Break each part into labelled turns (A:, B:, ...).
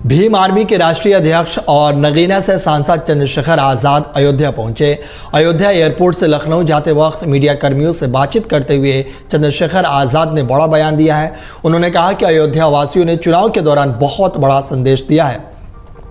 A: Bhim army के राष्ट्रीय अध्यक्ष और नगीना से सांसद चंद्रशेखर आजाद अयोध्या पहुंचे। अयोध्या एयरपोर्ट से लखनऊ जाते वक्त मीडिया कर्मियों से बातचीत करते हुए चंद्रशेखर आजाद ने बड़ा बयान दिया है। उन्होंने कहा कि अयोध्या वासियों ने चुनाव के दौरान बहुत बड़ा संदेश दिया है,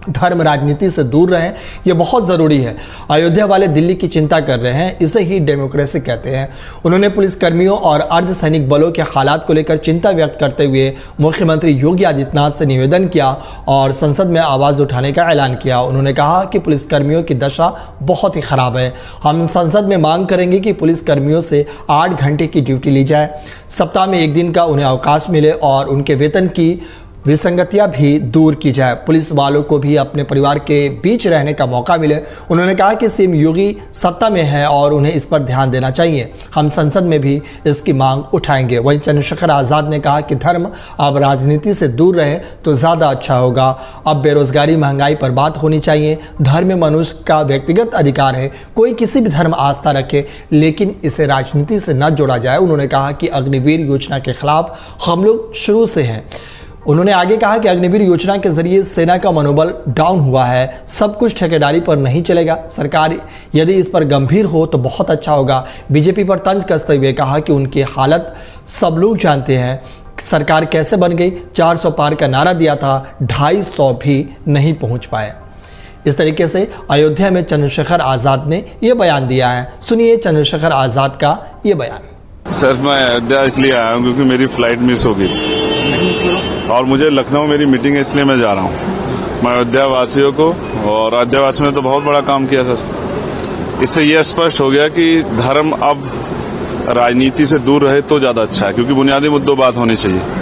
A: धर्म राजनीति से दूर रहें, यह बहुत जरूरी है। अयोध्या वाले दिल्ली की चिंता कर रहे हैं, इसे ही डेमोक्रेसी कहते हैं। उन्होंने पुलिसकर्मियों और अर्धसैनिक बलों के हालात को लेकर चिंता व्यक्त करते हुए मुख्यमंत्री योगी आदित्यनाथ से निवेदन किया और संसद में आवाज उठाने का ऐलान किया। उन्होंने कहा कि पुलिसकर्मियों की दशा बहुत ही खराब है। हम संसद में मांग करेंगे कि पुलिसकर्मियों से 8 घंटे की ड्यूटी ली जाए, सप्ताह में 1 दिन का उन्हें अवकाश मिले और उनके वेतन की विसंगतियां भी दूर की जाए। पुलिस वालों को भी अपने परिवार के बीच रहने का मौका मिले। उन्होंने कहा कि सीएम योगी सत्ता में है और उन्हें इस पर ध्यान देना चाहिए। हम संसद में भी इसकी मांग उठाएंगे। वहीं चंद्रशेखर आजाद ने कहा कि धर्म अब राजनीति से दूर रहे तो ज्यादा अच्छा होगा। अब बेरोजगारी, महंगाई पर बात होनी चाहिए। धर्म मनुष्य का व्यक्तिगत अधिकार है, कोई किसी भी धर्म आस्था रखे, लेकिन इसे राजनीति से न जोड़ा जाए। उन्होंने कहा कि अग्निवीर योजना के खिलाफ हम लोग शुरू से हैं। उन्होंने आगे कहा कि अग्निवीर योजना के जरिए सेना का मनोबल डाउन हुआ है, सब कुछ ठेकेदारी पर नहीं चलेगा। सरकार यदि इस पर गंभीर हो तो बहुत अच्छा होगा। बीजेपी पर तंज कसते हुए कहा कि उनकी हालत सब लोग जानते हैं, सरकार कैसे बन गई। 400 पार का नारा दिया था, 250 भी नहीं पहुंच पाए। इस तरीके से अयोध्या में चंद्रशेखर आजाद ने यह बयान दिया है। सुनिए चंद्रशेखर आजाद का ये बयान।
B: सर, मैं अयोध्या इसलिए आया हूँ क्योंकि मेरी फ्लाइट मिस हो गई और मुझे लखनऊ मेरी मीटिंग है, इसलिए मैं जा रहा हूँ। मैं अयोध्या वासियों को और अयोध्या वासियों ने तो बहुत बड़ा काम किया सर। इससे यह स्पष्ट हो गया कि धर्म अब राजनीति से दूर रहे तो ज्यादा अच्छा है, क्योंकि बुनियादी मुद्दों बात होनी चाहिए।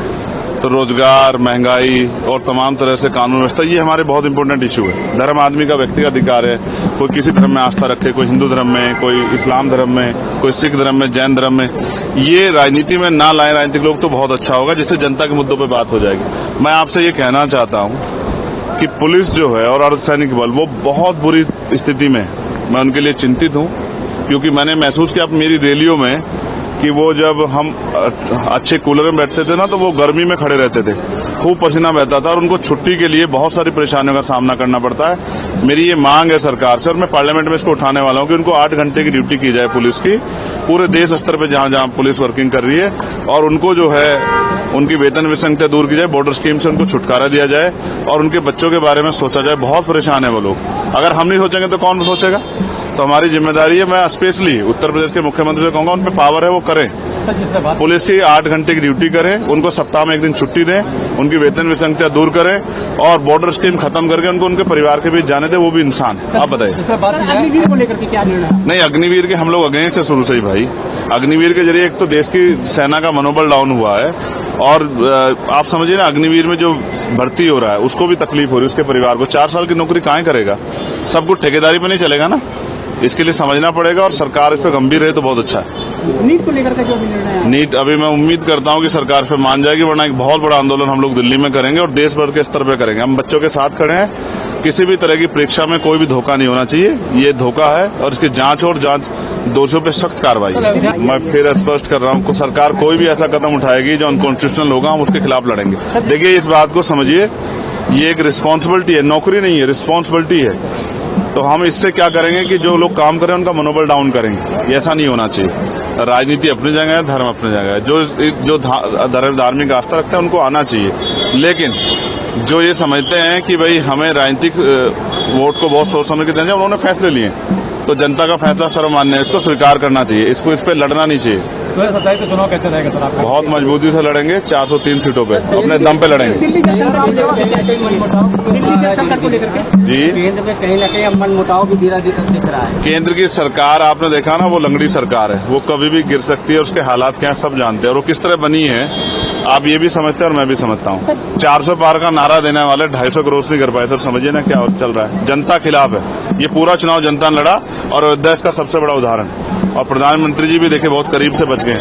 B: तो रोजगार, महंगाई और तमाम तरह से कानून व्यवस्था, ये हमारे बहुत इंपॉर्टेंट इशू है। धर्म आदमी का व्यक्तिगत अधिकार है, कोई किसी धर्म में आस्था रखे, कोई हिंदू धर्म में, कोई इस्लाम धर्म में, कोई सिख धर्म में, जैन धर्म में। ये राजनीति में ना लाए राजनीतिक लोग तो बहुत अच्छा होगा, जिससे जनता के मुद्दों पर बात हो जाएगी। मैं आपसे ये कहना चाहता हूँ कि पुलिस जो है और अर्धसैनिक बल, वो बहुत बुरी स्थिति में, मैं उनके लिए चिंतित हूँ। क्योंकि मैंने महसूस किया मेरी रैलियों में कि वो जब हम अच्छे कूलर में बैठते थे ना, तो वो गर्मी में खड़े रहते थे, खूब पसीना बहता था और उनको छुट्टी के लिए बहुत सारी परेशानियों का सामना करना पड़ता है। मेरी ये मांग है सरकार से और मैं पार्लियामेंट में इसको उठाने वाला हूँ कि उनको 8 घंटे की ड्यूटी की जाए पुलिस की, पूरे देश स्तर पर जहां जहां पुलिस वर्किंग कर रही है, और उनको जो है उनकी वेतन विसंगतियां दूर की जाए, बॉर्डर स्कीम से उनको छुटकारा दिया जाए और उनके बच्चों के बारे में सोचा जाए। बहुत परेशान है वो लोग। अगर हम नहीं सोचेंगे तो कौन सोचेगा? तो हमारी जिम्मेदारी है। मैं स्पेशली उत्तर प्रदेश के मुख्यमंत्री से कहूंगा, उन पर पावर है, वो करें। पुलिस की 8 घंटे की ड्यूटी करें, उनको सप्ताह में 1 दिन छुट्टी दें, उनकी वेतन विसंगतियां दूर करें और बॉर्डर स्कीम खत्म करके उनको उनके परिवार के बीच जाने दें। वो भी इंसान है। आप बताइए।
C: अग्निवीर को लेकर के क्या निर्णय?
B: नहीं, अग्निवीर के हम लोग अगेंस्ट है शुरू से ही भाई। अग्निवीर के जरिए एक तो देश की सेना का मनोबल डाउन हुआ है और आप समझिए ना, अग्निवीर में जो भर्ती हो रहा है उसको भी तकलीफ हो रही है, उसके परिवार को। 4 साल की नौकरी कहाँ करेगा? सब कुछ ठेकेदारी पे नहीं चलेगा ना, इसके लिए समझना पड़ेगा और सरकार इस पर गंभीर रहे तो बहुत अच्छा है।
C: नीट को लेकर के जो निर्णय है,
B: नीट अभी मैं उम्मीद करता हूं कि सरकार पे मान जाएगी, वरना एक बहुत बड़ा आंदोलन हम लोग दिल्ली में करेंगे और देश भर के स्तर पे करेंगे। हम बच्चों के साथ खड़े हैं। किसी भी तरह की परीक्षा में कोई भी धोखा नहीं होना चाहिए, ये धोखा है और इसकी जांच और दोषियों पे सख्त कार्रवाई। मैं फिर स्पष्ट कर रहा हूँ, सरकार कोई भी ऐसा कदम उठाएगी जो अनकॉन्स्टिट्यूशनल होगा, हम उसके खिलाफ लड़ेंगे। देखिए, इस बात को समझिए, ये एक रिस्पांसिबिलिटी है, नौकरी नहीं है, रिस्पांसिबिलिटी है। तो हम इससे क्या करेंगे कि जो लोग काम करें उनका मनोबल डाउन करेंगे। ऐसा नहीं होना चाहिए। राजनीति अपनी जगह है, धर्म अपनी जगह है। जो धार्मिक आस्था रखते हैं उनको आना चाहिए, लेकिन जो ये समझते हैं कि भाई हमें राजनीतिक वोट को बहुत सोच समझ के देना, उन्होंने फैसले लिए, तो जनता का फैसला सर्वमान्य है, इसको स्वीकार करना चाहिए। इसको इस पे लड़ना नहीं चाहिए।
C: 2027 में चुनाव कैसे रहेगा सर आपका?
B: बहुत मजबूती से लड़ेंगे, 403 सीटों पे अपने दम पे लड़ेंगे।
C: दिल्ली सरकार को लेकर के
B: जी,
C: केंद्र में कहीं न कहीं अब मनमुटाव भी धीरे धीरे दिख रहा है।
B: केंद्र की सरकार आपने देखा ना, वो लंगड़ी सरकार है, वो कभी भी गिर सकती है। उसके हालात क्या सब जानते हैं और वो किस तरह बनी है, आप ये भी समझते हैं और मैं भी समझता हूँ। 400 पार का नारा देने वाले 250 क्रॉस नहीं कर पाए सर। समझिए ना क्या चल रहा है। जनता खिलाफ है। ये पूरा चुनाव जनता ने लड़ा और अयोध्या इसका सबसे बड़ा उदाहरण। और प्रधानमंत्री जी भी देखे बहुत करीब से बच गए,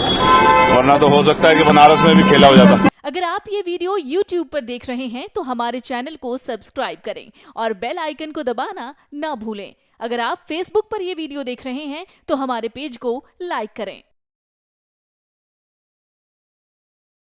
B: वरना तो हो सकता है कि बनारस में भी खेला हो जाता।
D: अगर आप ये वीडियो YouTube पर देख रहे हैं तो हमारे चैनल को सब्सक्राइब करें और बेल आइकन को दबाना ना भूलें। अगर आप Facebook पर ये वीडियो देख रहे हैं तो हमारे पेज को लाइक करें।